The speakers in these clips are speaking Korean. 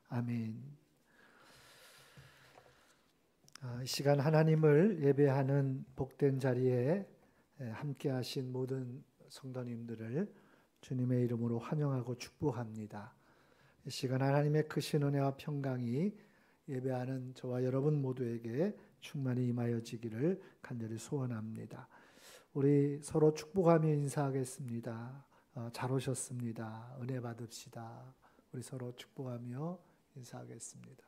아멘. 이 시간 하나님을 예배하는 복된 자리에 함께 하신 모든 성도님들을 주님의 이름으로 환영하고 축복합니다. 이 시간 하나님의 크신 은혜와 평강이 예배하는 저와 여러분 모두에게 충만히 임하여지기를 간절히 소원합니다. 우리 서로 축복하며 인사하겠습니다. 잘 오셨습니다. 은혜 받읍시다. 우리 서로 축복하며 인사하겠습니다.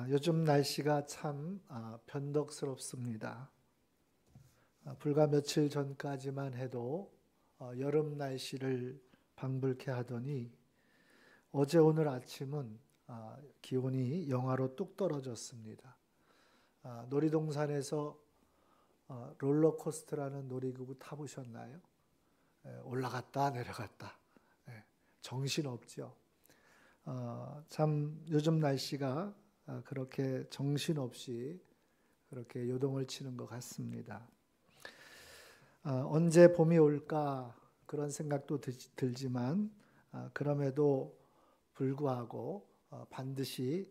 요즘 날씨가 참 변덕스럽습니다. 불과 며칠 전까지만 해도 여름 날씨를 방불케 하더니 어제 오늘 아침은 기온이 영하로 뚝 떨어졌습니다. 놀이동산에서 롤러코스터라는 놀이기구 타보셨나요? 올라갔다 내려갔다. 정신없죠. 참 요즘 날씨가 그렇게 정신없이 그렇게 요동을 치는 것 같습니다. 언제 봄이 올까 그런 생각도 들지만 그럼에도 불구하고 반드시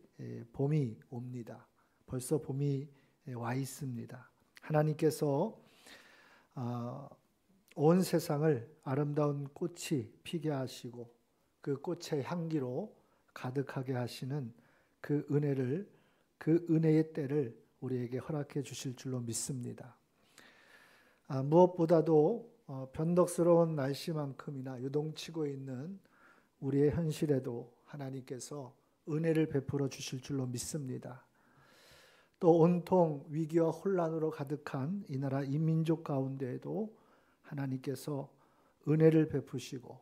봄이 옵니다. 벌써 봄이 와 있습니다. 하나님께서 온 세상을 아름다운 꽃이 피게 하시고 그 꽃의 향기로 가득하게 하시는 그 은혜를, 그 은혜의 때를 우리에게 허락해 주실 줄로 믿습니다. 무엇보다도 변덕스러운 날씨만큼이나 요동치고 있는 우리의 현실에도 하나님께서 은혜를 베풀어 주실 줄로 믿습니다. 또 온통 위기와 혼란으로 가득한 이 나라 이 민족 가운데에도 하나님께서 은혜를 베푸시고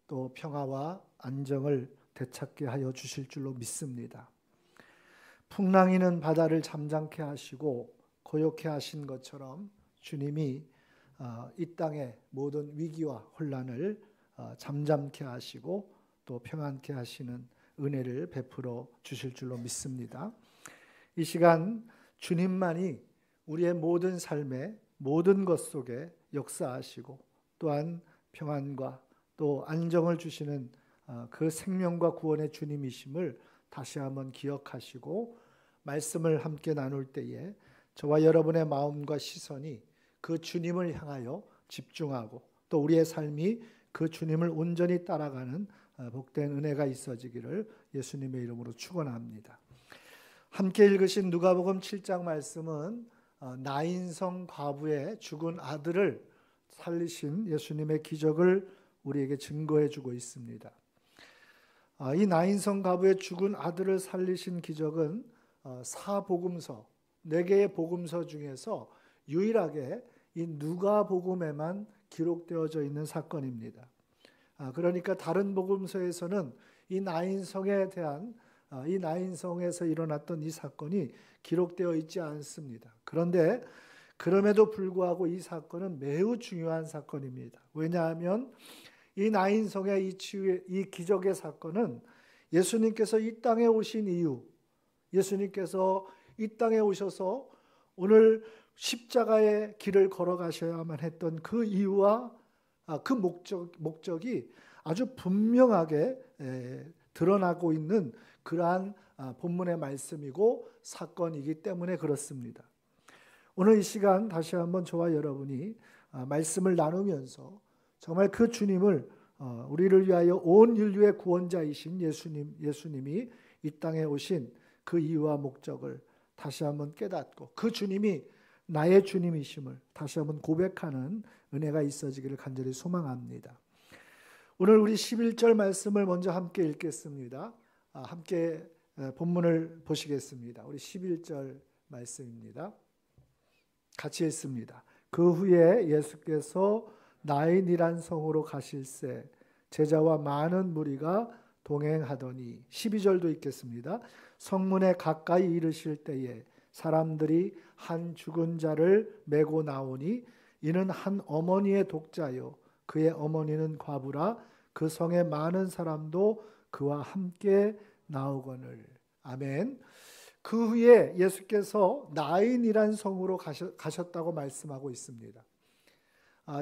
또 평화와 안정을 되찾게 하여 주실 줄로 믿습니다. 풍랑이는 바다를 잠잠케 하시고 고요케 하신 것처럼 주님이 이 땅의 모든 위기와 혼란을 잠잠케 하시고 또 평안케 하시는 은혜를 베풀어 주실 줄로 믿습니다. 이 시간 주님만이 우리의 모든 삶의 모든 것 속에 역사하시고 또한 평안과 또 안정을 주시는 그 생명과 구원의 주님이심을 다시 한번 기억하시고 말씀을 함께 나눌 때에 저와 여러분의 마음과 시선이 그 주님을 향하여 집중하고 또 우리의 삶이 그 주님을 온전히 따라가는 복된 은혜가 있어지기를 예수님의 이름으로 축원합니다. 함께 읽으신 누가복음 7장 말씀은 나인성 과부의 죽은 아들을 살리신 예수님의 기적을 우리에게 증거해 주고 있습니다. 이 나인성 과부의 죽은 아들을 살리신 기적은 사복음서, 4개의 복음서 중에서 유일하게 이 누가복음에만 기록되어져 있는 사건입니다. 그러니까 다른 복음서에서는 이 나인성에 대한 이 나인성에서 일어났던 이 사건이 기록되어 있지 않습니다. 그런데 그럼에도 불구하고 이 사건은 매우 중요한 사건입니다. 왜냐하면 이 나인성의 이 기적의 사건은 예수님께서 이 땅에 오신 이유, 예수님께서 이 땅에 오셔서 오늘 십자가의 길을 걸어가셔야만 했던 그 이유와 그 목적이 아주 분명하게 드러나고 있는 그러한 본문의 말씀이고 사건이기 때문에 그렇습니다. 오늘 이 시간 다시 한번 저와 여러분이 말씀을 나누면서 정말 그 주님을 우리를 위하여 온 인류의 구원자이신 예수님이 이 땅에 오신 그 이유와 목적을 다시 한번 깨닫고 그 주님이 나의 주님이심을 다시 한번 고백하는 은혜가 있어지기를 간절히 소망합니다. 오늘 우리 11절 말씀을 먼저 함께 읽겠습니다. 함께 본문을 보시겠습니다. 우리 11절 말씀입니다. 같이 읽습니다. 그 후에 예수께서 나인이란 성으로 가실새 제자와 많은 무리가 동행하더니 12절도 읽겠습니다. 성문에 가까이 이르실 때에 사람들이 한 죽은 자를 메고 나오니 이는 한 어머니의 독자요 그의 어머니는 과부라 그 성에 많은 사람도 그와 함께 나오거늘. 아멘. 그 후에 예수께서 나인이란 성으로 가셨다고 말씀하고 있습니다.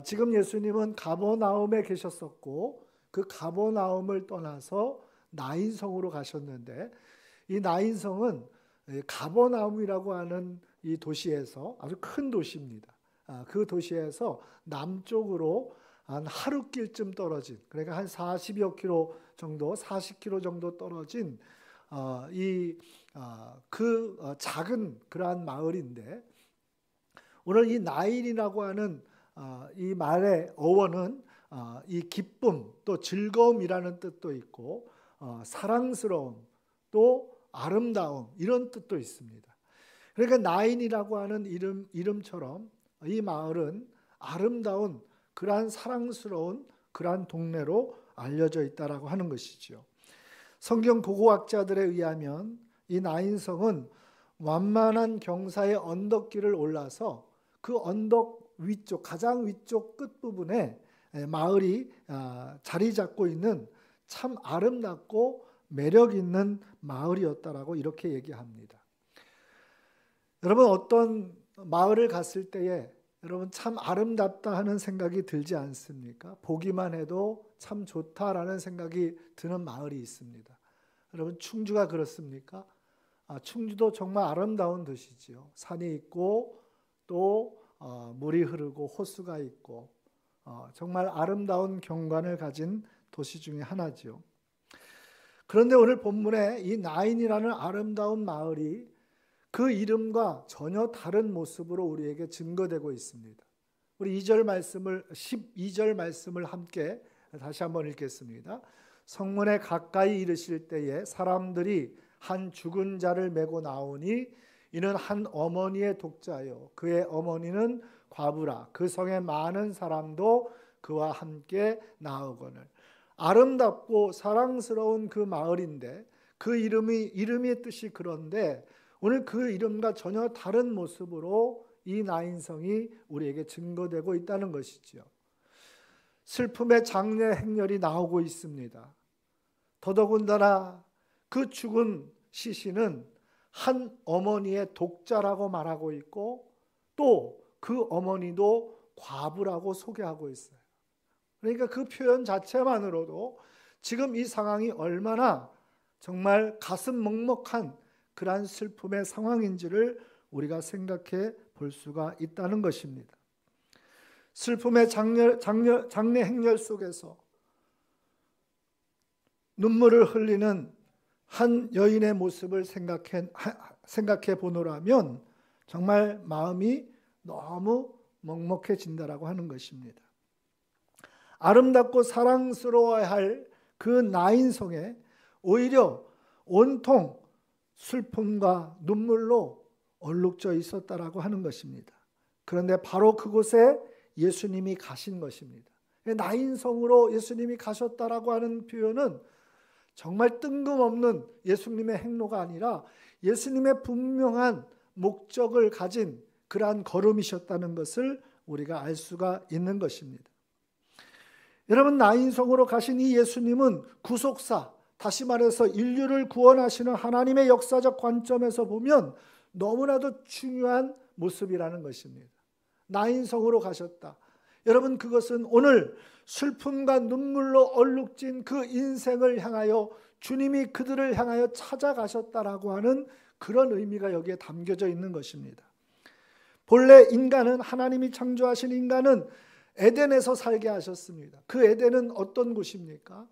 지금 예수님은 가버나움에 계셨었고 그 가버나움을 떠나서 나인성으로 가셨는데 이 나인성은 가버나움이라고 하는 이 도시에서 아주 큰 도시입니다. 그 도시에서 남쪽으로 한 하루길쯤 떨어진, 그러니까 한 40여 킬로 정도, 40킬로 정도 떨어진 작은 그러한 마을인데, 오늘 이 나인이라고 하는 이 말의 어원은 이 기쁨 또 즐거움이라는 뜻도 있고 사랑스러움 또 아름다움 이런 뜻도 있습니다. 그러니까 나인이라고 하는 이름처럼 이 마을은 아름다운 그러한 사랑스러운 그러한 동네로 알려져 있다라고 하는 것이죠. 성경 고고학자들에 의하면 이 나인성은 완만한 경사의 언덕길을 올라서 그 언덕 위쪽, 가장 위쪽 끝부분에 마을이 자리 잡고 있는 참 아름답고 매력 있는 마을이었다라고 이렇게 얘기합니다. 여러분, 어떤 마을을 갔을 때에 여러분 참 아름답다 하는 생각이 들지 않습니까? 보기만 해도 참 좋다라는 생각이 드는 마을이 있습니다. 여러분, 충주가 그렇습니까? 충주도 정말 아름다운 도시지요. 산이 있고 또 물이 흐르고 호수가 있고 정말 아름다운 경관을 가진 도시 중에 하나지요. 그런데 오늘 본문에 이 나인이라는 아름다운 마을이 그 이름과 전혀 다른 모습으로 우리에게 증거되고 있습니다. 우리 12절 말씀을 함께 다시 한번 읽겠습니다. 성문에 가까이 이르실 때에 사람들이 한 죽은 자를 메고 나오니 이는 한 어머니의 독자요 그의 어머니는 과부라. 그 성에 많은 사람도 그와 함께 나오거늘. 아름답고 사랑스러운 그 마을인데 그 이름의 뜻이 그런데 오늘 그 이름과 전혀 다른 모습으로 이 나인성이 우리에게 증거되고 있다는 것이지요. 슬픔의 장례 행렬이 나오고 있습니다. 더더군다나 그 죽은 시신은 한 어머니의 독자라고 말하고 있고 또 그 어머니도 과부라고 소개하고 있어요. 그러니까 그 표현 자체만으로도 지금 이 상황이 얼마나 정말 가슴 먹먹한 그러한 슬픔의 상황인지를 우리가 생각해 볼 수가 있다는 것입니다. 슬픔의 장례 행렬 속에서 눈물을 흘리는 한 여인의 모습을 생각해 보노라면 정말 마음이 너무 먹먹해진다라고 하는 것입니다. 아름답고 사랑스러워야 할 그 나인성에 오히려 온통 슬픔과 눈물로 얼룩져 있었다라고 하는 것입니다. 그런데 바로 그곳에 예수님이 가신 것입니다. 나인성으로 예수님이 가셨다라고 하는 표현은 정말 뜬금없는 예수님의 행로가 아니라 예수님의 분명한 목적을 가진 그러한 걸음이셨다는 것을 우리가 알 수가 있는 것입니다. 여러분, 나인성으로 가신 이 예수님은 구속사, 다시 말해서 인류를 구원하시는 하나님의 역사적 관점에서 보면 너무나도 중요한 모습이라는 것입니다. 나인성으로 가셨다. 여러분, 그것은 오늘 슬픔과 눈물로 얼룩진 그 인생을 향하여 주님이 그들을 향하여 찾아가셨다라고 하는 그런 의미가 여기에 담겨져 있는 것입니다. 본래 인간은, 하나님이 창조하신 인간은 에덴에서 살게 하셨습니다. 그 에덴은 어떤 곳입니까?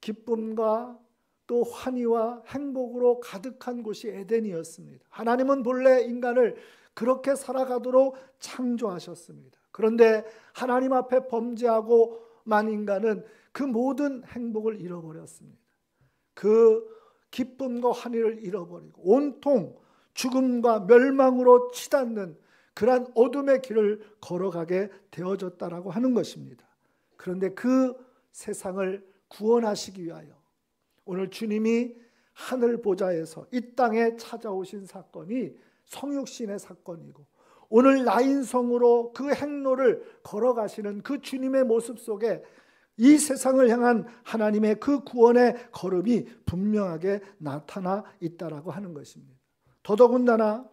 기쁨과 또 환희와 행복으로 가득한 곳이 에덴이었습니다. 하나님은 본래 인간을 그렇게 살아가도록 창조하셨습니다. 그런데 하나님 앞에 범죄하고만 인간은 그 모든 행복을 잃어버렸습니다. 그 기쁨과 환희를 잃어버리고 온통 죽음과 멸망으로 치닫는 그러한 어둠의 길을 걸어가게 되어졌다라고 하는 것입니다. 그런데 그 세상을 구원하시기 위하여 오늘 주님이 하늘 보좌에서 이 땅에 찾아오신 사건이 성육신의 사건이고, 오늘 나인성으로 그 행로를 걸어가시는 그 주님의 모습 속에 이 세상을 향한 하나님의 그 구원의 걸음이 분명하게 나타나 있다라고 하는 것입니다. 더더군다나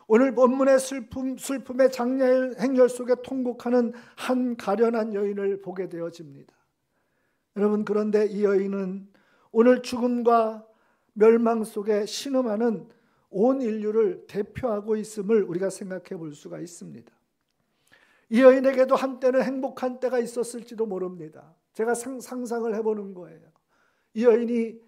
오늘 본문의 슬픔의 장례 행렬 속에 통곡하는 한 가련한 여인을 보게 되어집니다. 여러분, 그런데 이 여인은 오늘 죽음과 멸망 속에 신음하는 온 인류를 대표하고 있음을 우리가 생각해 볼 수가 있습니다. 이 여인에게도 한때는 행복한 때가 있었을지도 모릅니다. 제가 상상을 해보는 거예요. 이 여인이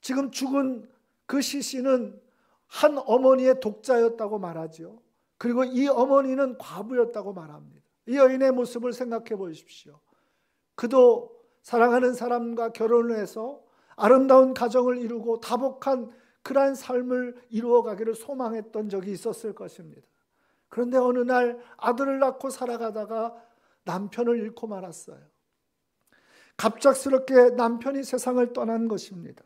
지금 죽은 그 시신은 한 어머니의 독자였다고 말하죠. 그리고 이 어머니는 과부였다고 말합니다. 이 여인의 모습을 생각해 보십시오. 그도 사랑하는 사람과 결혼을 해서 아름다운 가정을 이루고 다복한 그러한 삶을 이루어가기를 소망했던 적이 있었을 것입니다. 그런데 어느 날 아들을 낳고 살아가다가 남편을 잃고 말았어요. 갑작스럽게 남편이 세상을 떠난 것입니다.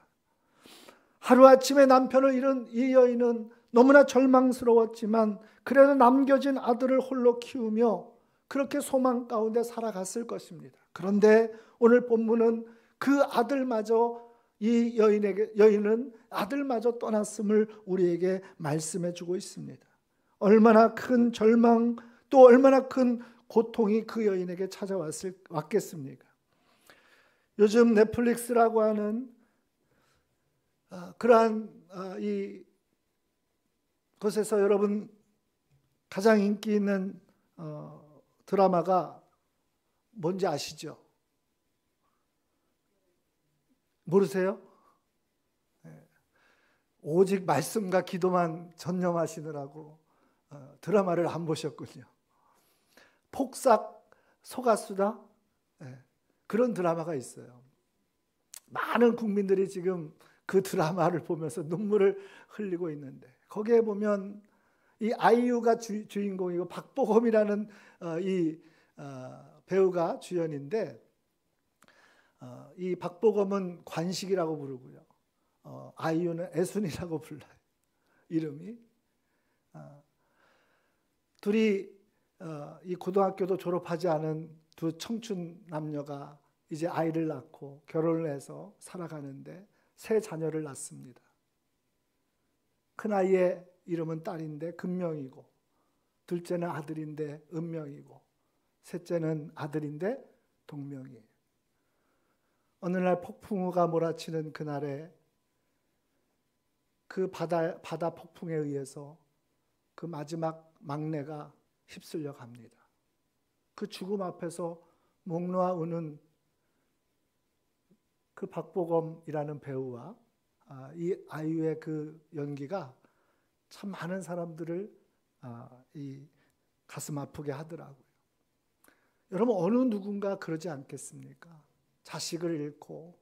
하루아침에 남편을 잃은 이 여인은 너무나 절망스러웠지만 그래도 남겨진 아들을 홀로 키우며 그렇게 소망 가운데 살아갔을 것입니다. 그런데 오늘 본문은 그 아들마저 이 여인은 아들마저 떠났음을 우리에게 말씀해 주고 있습니다. 얼마나 큰 절망 또 얼마나 큰 고통이 그 여인에게 찾아왔겠습니까? 요즘 넷플릭스라고 하는 그러한 이 곳에서 여러분 가장 인기 있는 드라마가 뭔지 아시죠? 모르세요? 오직 말씀과 기도만 전념하시느라고 드라마를 안 보셨군요. 폭삭 속았수다? 그런 드라마가 있어요. 많은 국민들이 지금 그 드라마를 보면서 눈물을 흘리고 있는데 거기에 보면 이 아이유가 주인공이고 박보검이라는 이 배우가 주연인데 이 박보검은 관식이라고 부르고요. 아이유는 애순이라고 불러요. 이름이. 둘이 이 고등학교도 졸업하지 않은 두 청춘 남녀가 이제 아이를 낳고 결혼을 해서 살아가는데 세 자녀를 낳습니다. 큰아이의 이름은 딸인데 금명이고, 둘째는 아들인데 은명이고, 셋째는 아들인데 동명이에요. 어느 날 폭풍우가 몰아치는 그날에 그 바다 폭풍에 의해서 그 마지막 막내가 휩쓸려 갑니다. 그 죽음 앞에서 목 놓아 우는 그 박보검이라는 배우와 이 아이유의 그 연기가 참 많은 사람들을 이 가슴 아프게 하더라고요. 여러분, 어느 누군가 그러지 않겠습니까? 자식을 잃고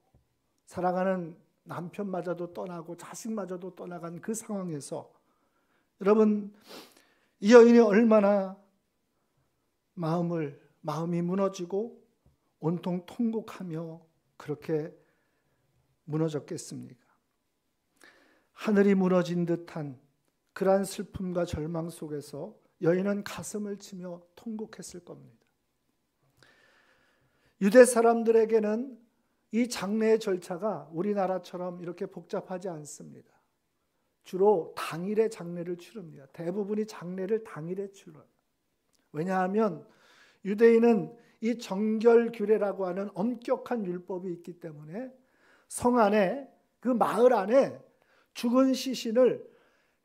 사랑하는 남편마저도 떠나고 자식마저도 떠나간 그 상황에서 여러분, 이 여인이 얼마나 마음이 무너지고 온통 통곡하며 그렇게 무너졌겠습니까? 하늘이 무너진 듯한 그러한 슬픔과 절망 속에서 여인은 가슴을 치며 통곡했을 겁니다. 유대 사람들에게는 이 장례의 절차가 우리나라처럼 이렇게 복잡하지 않습니다. 주로 당일에 장례를 치릅니다. 대부분이 장례를 당일에 치러요. 왜냐하면 유대인은 이 정결규례라고 하는 엄격한 율법이 있기 때문에 성 안에, 그 마을 안에 죽은 시신을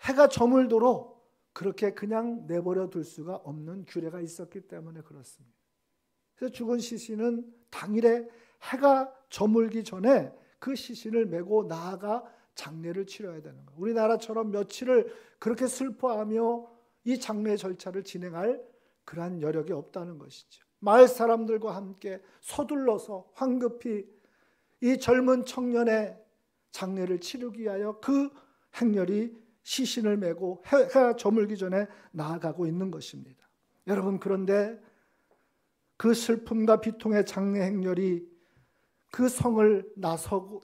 해가 저물도록 그렇게 그냥 내버려 둘 수가 없는 규례가 있었기 때문에 그렇습니다. 그래서 죽은 시신은 당일에 해가 저물기 전에 그 시신을 메고 나아가 장례를 치러야 되는 거예요. 우리나라처럼 며칠을 그렇게 슬퍼하며 이 장례 절차를 진행할 그러한 여력이 없다는 것이죠. 마을 사람들과 함께 서둘러서 황급히 이 젊은 청년의 장례를 치르기 위하여 그 행렬이 시신을 메고 해가 저물기 전에 나아가고 있는 것입니다. 여러분, 그런데 그 슬픔과 비통의 장례 행렬이 그 성을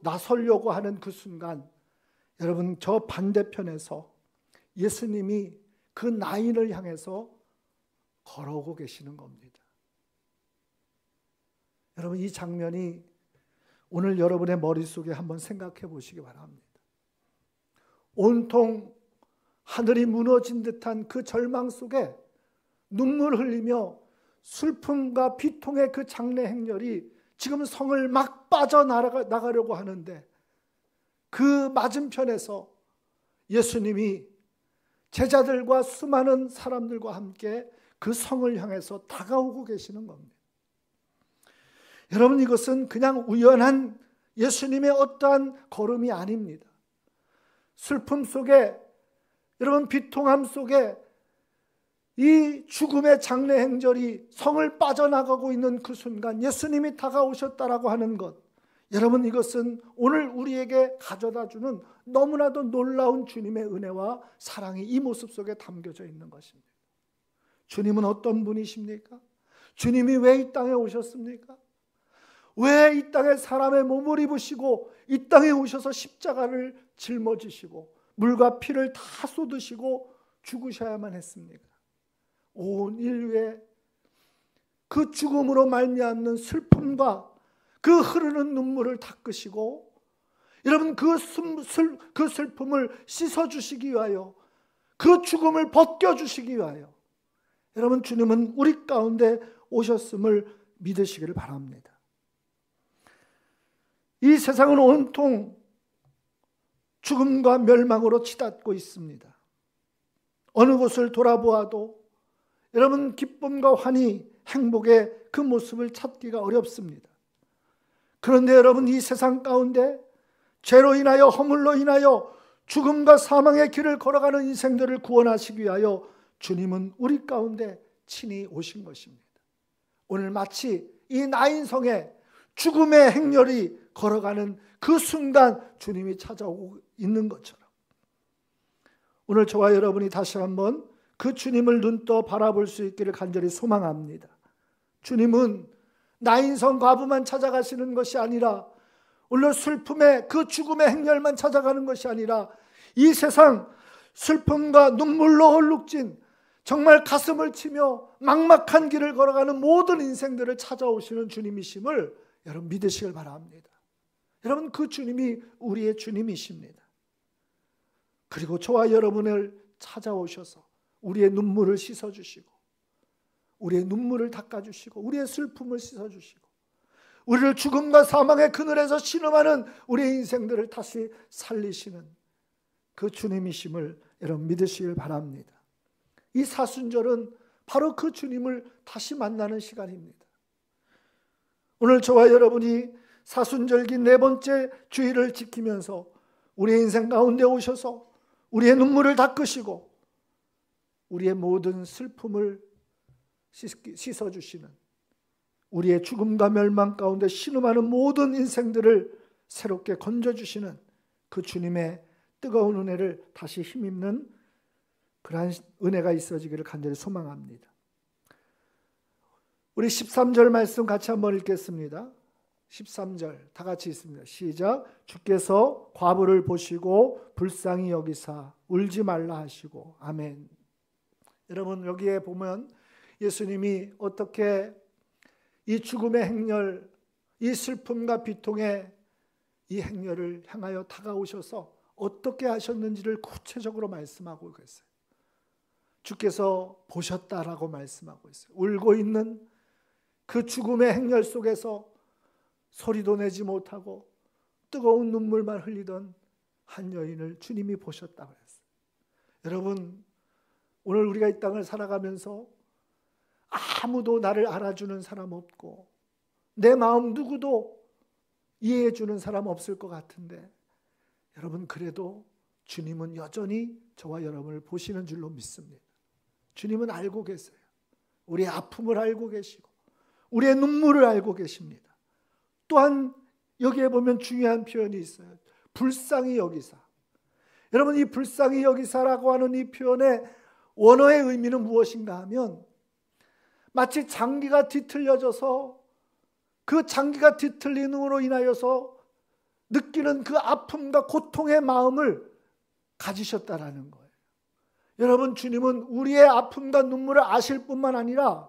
나서려고 하는 그 순간, 여러분, 저 반대편에서 예수님이 그 나인을 향해서 걸어오고 계시는 겁니다. 여러분, 이 장면이 오늘 여러분의 머릿속에 한번 생각해 보시기 바랍니다. 온통 하늘이 무너진 듯한 그 절망 속에 눈물 흘리며 슬픔과 비통의 그 장례 행렬이 지금 성을 막 빠져나가려고 하는데, 그 맞은편에서 예수님이 제자들과 수많은 사람들과 함께 그 성을 향해서 다가오고 계시는 겁니다. 여러분, 이것은 그냥 우연한 예수님의 어떠한 걸음이 아닙니다. 슬픔 속에, 여러분, 비통함 속에 이 죽음의 장례 행절이 성을 빠져나가고 있는 그 순간 예수님이 다가오셨다라고 하는 것, 여러분, 이것은 오늘 우리에게 가져다주는 너무나도 놀라운 주님의 은혜와 사랑이 이 모습 속에 담겨져 있는 것입니다. 주님은 어떤 분이십니까? 주님이 왜 이 땅에 오셨습니까? 왜 이 땅에 사람의 몸을 입으시고 이 땅에 오셔서 십자가를 짊어지시고 물과 피를 다 쏟으시고 죽으셔야만 했습니까? 온 인류의 그 죽음으로 말미암는 슬픔과 그 흐르는 눈물을 닦으시고, 여러분, 그 슬픔을 씻어주시기 위하여, 그 죽음을 벗겨주시기 위하여 여러분, 주님은 우리 가운데 오셨음을 믿으시기를 바랍니다. 이 세상은 온통 죽음과 멸망으로 치닫고 있습니다. 어느 곳을 돌아보아도 여러분, 기쁨과 환희, 행복의 그 모습을 찾기가 어렵습니다. 그런데 여러분, 이 세상 가운데 죄로 인하여, 허물로 인하여 죽음과 사망의 길을 걸어가는 인생들을 구원하시기 위하여 주님은 우리 가운데 친히 오신 것입니다. 오늘 마치 이 나인성에 죽음의 행렬이 걸어가는 그 순간 주님이 찾아오고 있는 것처럼, 오늘 저와 여러분이 다시 한번 그 주님을 눈떠 바라볼 수 있기를 간절히 소망합니다. 주님은 나인성 과부만 찾아가시는 것이 아니라, 오늘 슬픔의 그 죽음의 행렬만 찾아가는 것이 아니라, 이 세상 슬픔과 눈물로 얼룩진 정말 가슴을 치며 막막한 길을 걸어가는 모든 인생들을 찾아오시는 주님이심을 여러분 믿으시길 바랍니다. 여러분, 그 주님이 우리의 주님이십니다. 그리고 저와 여러분을 찾아오셔서 우리의 눈물을 씻어주시고, 우리의 눈물을 닦아주시고, 우리의 슬픔을 씻어주시고, 우리를 죽음과 사망의 그늘에서 신음하는 우리의 인생들을 다시 살리시는 그 주님이심을 여러분 믿으시길 바랍니다. 이 사순절은 바로 그 주님을 다시 만나는 시간입니다. 오늘 저와 여러분이 사순절기 4번째 주일을 지키면서 우리의 인생 가운데 오셔서 우리의 눈물을 닦으시고 우리의 모든 슬픔을 씻어주시는, 우리의 죽음과 멸망 가운데 신음하는 모든 인생들을 새롭게 건져주시는 그 주님의 뜨거운 은혜를 다시 힘입는 그러한 은혜가 있어지기를 간절히 소망합니다. 우리 13절 말씀 같이 한번 읽겠습니다. 13절 다 같이 있습니다. 시작. 주께서 과부를 보시고 불쌍히 여기사 울지 말라 하시고. 아멘. 여러분, 여기에 보면 예수님이 어떻게 이 죽음의 행렬, 이 슬픔과 비통의 이 행렬을 향하여 다가오셔서 어떻게 하셨는지를 구체적으로 말씀하고 계세요. 주께서 보셨다라고 말씀하고 있어요. 울고 있는 그 죽음의 행렬 속에서 소리도 내지 못하고 뜨거운 눈물만 흘리던 한 여인을 주님이 보셨다고 했어요. 여러분, 오늘 우리가 이 땅을 살아가면서 아무도 나를 알아주는 사람 없고 내 마음 누구도 이해해 주는 사람 없을 것 같은데, 여러분, 그래도 주님은 여전히 저와 여러분을 보시는 줄로 믿습니다. 주님은 알고 계세요. 우리의 아픔을 알고 계시고 우리의 눈물을 알고 계십니다. 또한 여기에 보면 중요한 표현이 있어요. 불쌍히 여기사. 여러분, 이 불쌍히 여기사라고 하는 이 표현의 원어의 의미는 무엇인가 하면, 마치 장기가 뒤틀려져서 그 장기가 뒤틀림으로 인하여서 느끼는 그 아픔과 고통의 마음을 가지셨다라는 거예요. 여러분, 주님은 우리의 아픔과 눈물을 아실 뿐만 아니라,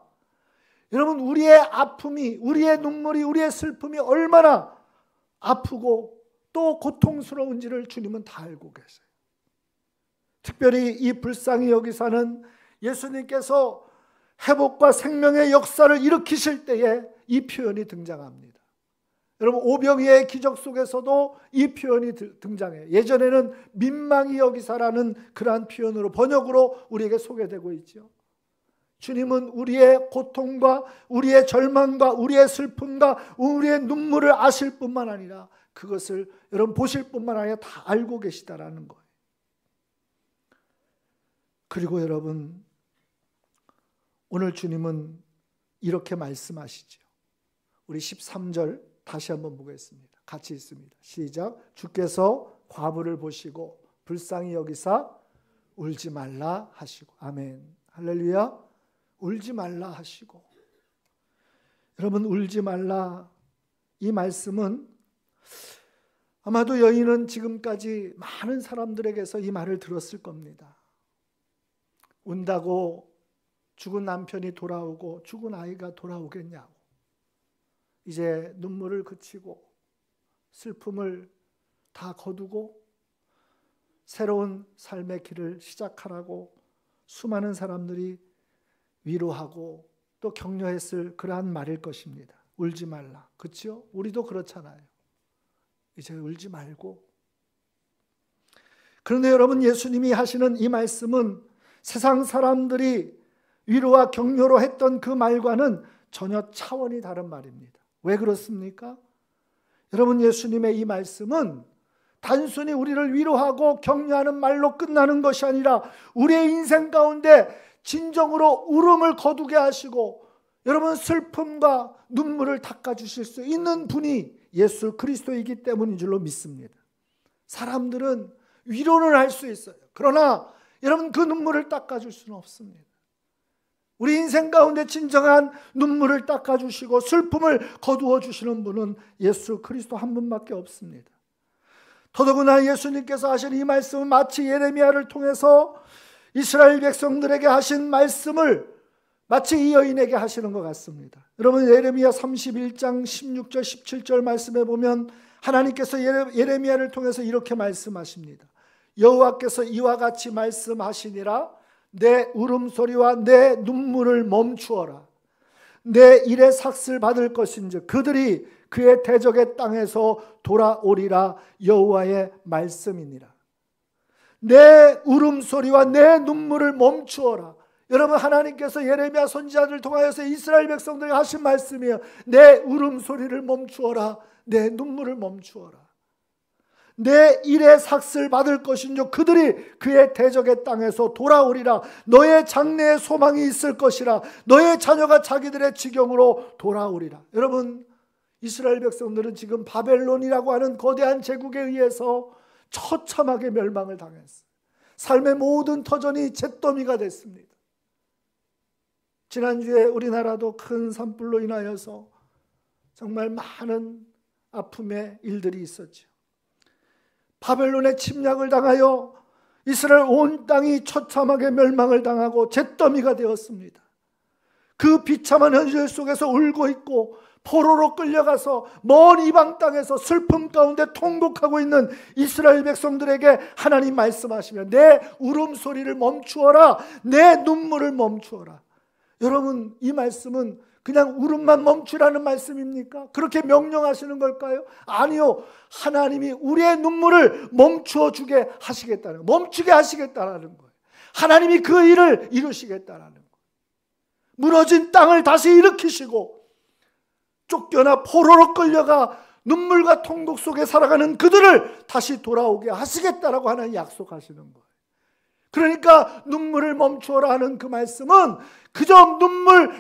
여러분, 우리의 아픔이, 우리의 눈물이, 우리의 슬픔이 얼마나 아프고 또 고통스러운지를 주님은 다 알고 계세요. 특별히 이 불쌍히 여기사는 예수님께서 회복과 생명의 역사를 일으키실 때에 이 표현이 등장합니다. 여러분, 오병이의 기적 속에서도 이 표현이 등장해요. 예전에는 민망히 여기사라는 그러한 표현으로, 번역으로 우리에게 소개되고 있죠. 주님은 우리의 고통과 우리의 절망과 우리의 슬픔과 우리의 눈물을 아실 뿐만 아니라 그것을 여러분 보실 뿐만 아니라 다 알고 계시다라는 거예요. 그리고 여러분, 오늘 주님은 이렇게 말씀하시죠. 우리 13절 다시 한번 보겠습니다. 같이 있습니다. 시작. 주께서 과부를 보시고 불쌍히 여기사 울지 말라 하시고. 아멘. 할렐루야. 울지 말라 하시고. 여러분, 울지 말라, 이 말씀은 아마도 여인은 지금까지 많은 사람들에게서 이 말을 들었을 겁니다. 운다고 죽은 남편이 돌아오고 죽은 아이가 돌아오겠냐고. 이제 눈물을 그치고 슬픔을 다 거두고 새로운 삶의 길을 시작하라고 수많은 사람들이 위로하고 또 격려했을 그러한 말일 것입니다. 울지 말라. 그렇죠? 우리도 그렇잖아요. 이제 울지 말고. 그런데 여러분, 예수님이 하시는 이 말씀은 세상 사람들이 위로와 격려로 했던 그 말과는 전혀 차원이 다른 말입니다. 왜 그렇습니까? 여러분, 예수님의 이 말씀은 단순히 우리를 위로하고 격려하는 말로 끝나는 것이 아니라 우리의 인생 가운데 진정으로 울음을 거두게 하시고 여러분 슬픔과 눈물을 닦아주실 수 있는 분이 예수 그리스도이기 때문인 줄로 믿습니다. 사람들은 위로는 할 수 있어요. 그러나 여러분, 그 눈물을 닦아줄 수는 없습니다. 우리 인생 가운데 진정한 눈물을 닦아주시고 슬픔을 거두어 주시는 분은 예수 그리스도 한 분밖에 없습니다. 더더구나 예수님께서 하신 이 말씀은 마치 예레미야를 통해서 이스라엘 백성들에게 하신 말씀을 마치 이 여인에게 하시는 것 같습니다. 여러분, 예레미야 31장 16절 17절 말씀에 보면 하나님께서 예레미야를 통해서 이렇게 말씀하십니다. 여호와께서 이와 같이 말씀하시니라. 내 울음소리와 내 눈물을 멈추어라. 내 일의 삭슬 받을 것인즉 그들이 그의 대적의 땅에서 돌아오리라. 여호와의 말씀이니라. 내 울음소리와 내 눈물을 멈추어라. 여러분, 하나님께서 예레미야 선지자를 통하여서 이스라엘 백성들에게 하신 말씀이에요. 내 울음소리를 멈추어라. 내 눈물을 멈추어라. 내 일의 삭슬 받을 것인즉 그들이 그의 대적의 땅에서 돌아오리라. 너의 장래에 소망이 있을 것이라. 너의 자녀가 자기들의 지경으로 돌아오리라. 여러분, 이스라엘 백성들은 지금 바벨론이라고 하는 거대한 제국에 의해서 처참하게 멸망을 당했어요. 삶의 모든 터전이 잿더미가 됐습니다. 지난주에 우리나라도 큰 산불로 인하여서 정말 많은 아픔의 일들이 있었죠. 바벨론의 침략을 당하여 이스라엘 온 땅이 처참하게 멸망을 당하고 잿더미가 되었습니다. 그 비참한 현실 속에서 울고 있고 포로로 끌려가서 먼 이방 땅에서 슬픔 가운데 통곡하고 있는 이스라엘 백성들에게 하나님 말씀하시며 내 울음소리를 멈추어라. 내 눈물을 멈추어라. 여러분, 이 말씀은 그냥 울음만 멈추라는 말씀입니까? 그렇게 명령하시는 걸까요? 아니요. 하나님이 우리의 눈물을 멈추어 주게 하시겠다는, 멈추게 하시겠다는 거예요. 하나님이 그 일을 이루시겠다는 거예요. 무너진 땅을 다시 일으키시고 쫓겨나 포로로 끌려가 눈물과 통곡 속에 살아가는 그들을 다시 돌아오게 하시겠다라고 하나님 약속하시는 거예요. 그러니까 눈물을 멈추어라 하는 그 말씀은 그저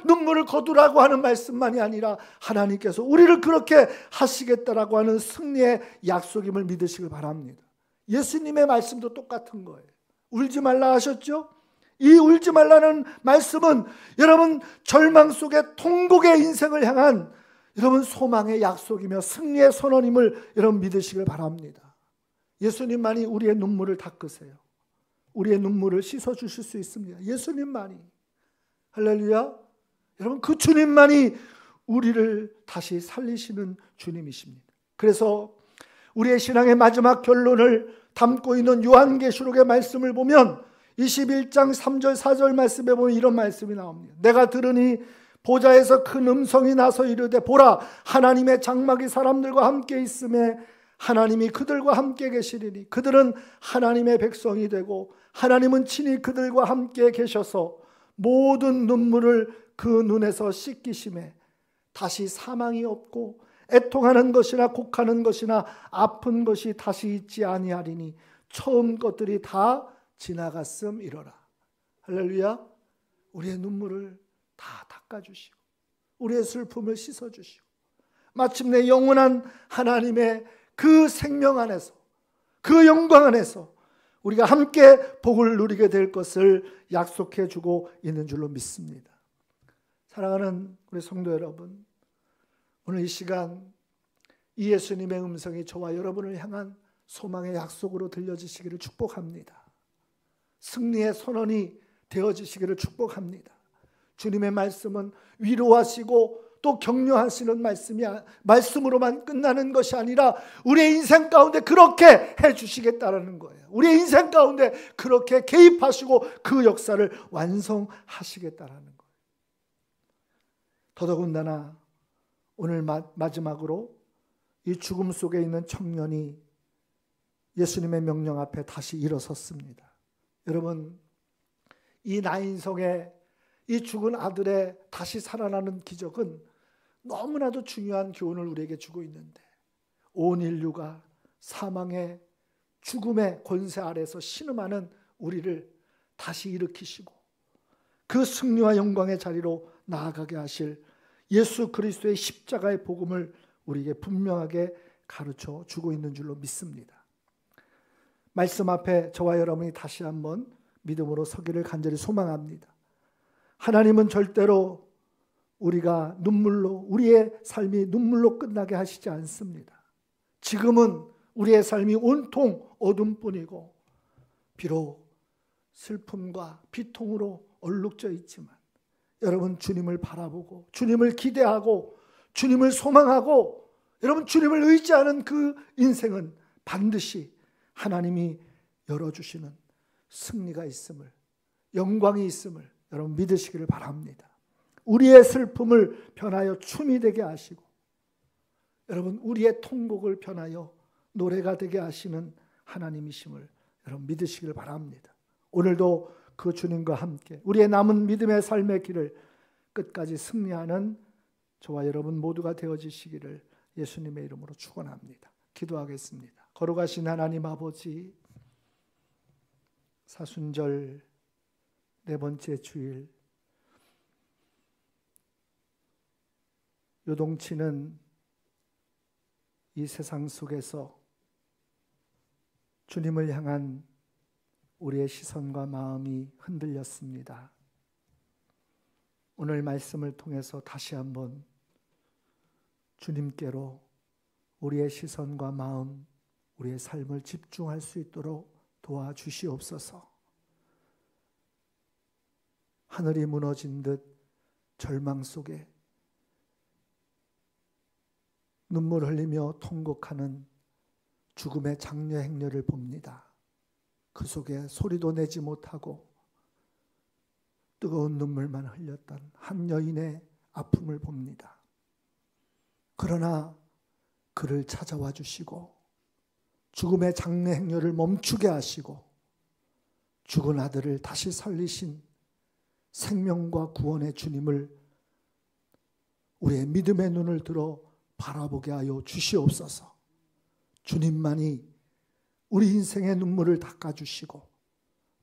눈물을 거두라고 하는 말씀만이 아니라 하나님께서 우리를 그렇게 하시겠다라고 하는 승리의 약속임을 믿으시길 바랍니다. 예수님의 말씀도 똑같은 거예요. 울지 말라 하셨죠? 이 울지 말라는 말씀은 여러분 절망 속에 통곡의 인생을 향한 여러분 소망의 약속이며 승리의 선언임을 여러분 믿으시길 바랍니다. 예수님만이 우리의 눈물을 닦으세요. 우리의 눈물을 씻어주실 수 있습니다. 예수님만이. 할렐루야. 여러분, 그 주님만이 우리를 다시 살리시는 주님이십니다. 그래서 우리의 신앙의 마지막 결론을 담고 있는 요한계시록의 말씀을 보면 21장 3절 4절 말씀에 보면 이런 말씀이 나옵니다. 내가 들으니 보좌에서 큰 음성이 나서 이르되 보라, 하나님의 장막이 사람들과 함께 있음에 하나님이 그들과 함께 계시리니 그들은 하나님의 백성이 되고 하나님은 친히 그들과 함께 계셔서 모든 눈물을 그 눈에서 씻기심에 다시 사망이 없고 애통하는 것이나 곡하는 것이나 아픈 것이 다시 있지 아니하리니 처음 것들이 다 지나갔음이로라. 할렐루야. 우리의 눈물을 다 닦아주시고 우리의 슬픔을 씻어주시고 마침내 영원한 하나님의 그 생명 안에서 그 영광 안에서 우리가 함께 복을 누리게 될 것을 약속해 주고 있는 줄로 믿습니다. 사랑하는 우리 성도 여러분, 오늘 이 시간 이 예수님의 음성이 저와 여러분을 향한 소망의 약속으로 들려지시기를 축복합니다. 승리의 선언이 되어지시기를 축복합니다. 주님의 말씀은 위로하시고 또 격려하시는 말씀으로만 끝나는 것이 아니라 우리의 인생 가운데 그렇게 해주시겠다는 거예요. 우리의 인생 가운데 그렇게 개입하시고 그 역사를 완성하시겠다는 거예요. 더더군다나 오늘 마지막으로 이 죽음 속에 있는 청년이 예수님의 명령 앞에 다시 일어섰습니다. 여러분, 이 나인성의 이 죽은 아들의 다시 살아나는 기적은 너무나도 중요한 교훈을 우리에게 주고 있는데, 온 인류가 사망의 죽음의 권세 아래서 신음하는 우리를 다시 일으키시고 그 승리와 영광의 자리로 나아가게 하실 예수 그리스도의 십자가의 복음을 우리에게 분명하게 가르쳐 주고 있는 줄로 믿습니다. 말씀 앞에 저와 여러분이 다시 한번 믿음으로 서기를 간절히 소망합니다. 하나님은 절대로 우리가 우리의 삶이 눈물로 끝나게 하시지 않습니다. 지금은 우리의 삶이 온통 어둠뿐이고 비록 슬픔과 비통으로 얼룩져 있지만 여러분 주님을 바라보고 주님을 기대하고 주님을 소망하고 여러분 주님을 의지하는 그 인생은 반드시 하나님이 열어주시는 승리가 있음을, 영광이 있음을 여러분 믿으시기를 바랍니다. 우리의 슬픔을 변하여 춤이 되게 하시고 여러분 우리의 통곡을 변하여 노래가 되게 하시는 하나님이심을 여러분 믿으시기를 바랍니다. 오늘도 그 주님과 함께 우리의 남은 믿음의 삶의 길을 끝까지 승리하는 저와 여러분 모두가 되어지시기를 예수님의 이름으로 축원합니다. 기도하겠습니다. 거룩하신 하나님 아버지, 사순절 네 번째 주일, 요동치는 이 세상 속에서 주님을 향한 우리의 시선과 마음이 흔들렸습니다. 오늘 말씀을 통해서 다시 한번 주님께로 우리의 시선과 마음, 우리의 삶을 집중할 수 있도록 도와주시옵소서. 하늘이 무너진 듯 절망 속에 눈물 흘리며 통곡하는 죽음의 장례 행렬을 봅니다. 그 속에 소리도 내지 못하고 뜨거운 눈물만 흘렸던 한 여인의 아픔을 봅니다. 그러나 그를 찾아와 주시고 죽음의 장례 행렬을 멈추게 하시고 죽은 아들을 다시 살리신 생명과 구원의 주님을 우리의 믿음의 눈을 들어 바라보게 하여 주시옵소서. 주님만이 우리 인생의 눈물을 닦아주시고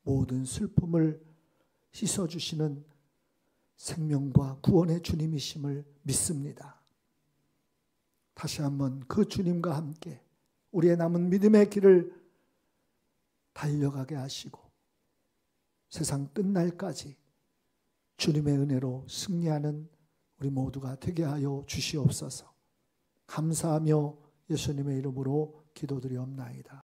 모든 슬픔을 씻어주시는 생명과 구원의 주님이심을 믿습니다. 다시 한번 그 주님과 함께 우리의 남은 믿음의 길을 달려가게 하시고 세상 끝날까지 주님의 은혜로 승리하는 우리 모두가 되게 하여 주시옵소서. 감사하며 예수님의 이름으로 기도드리옵나이다.